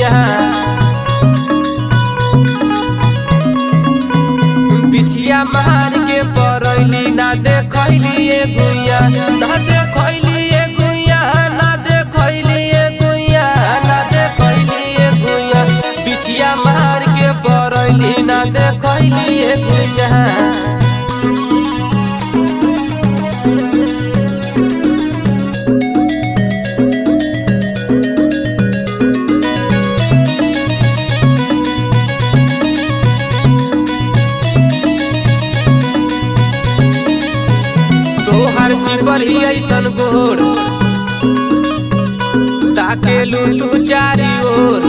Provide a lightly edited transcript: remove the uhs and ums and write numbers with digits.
गुइया बिछिया मार के परैली ना देखैली ए गुइया ना देखैली ए गुइया ना देखैली ए गुइया ना देखैली ए गुइया बिछिया मार के परैली ना देखैली ए गुइया पर ही ऐसन गोर ताके लू तू चारी ओर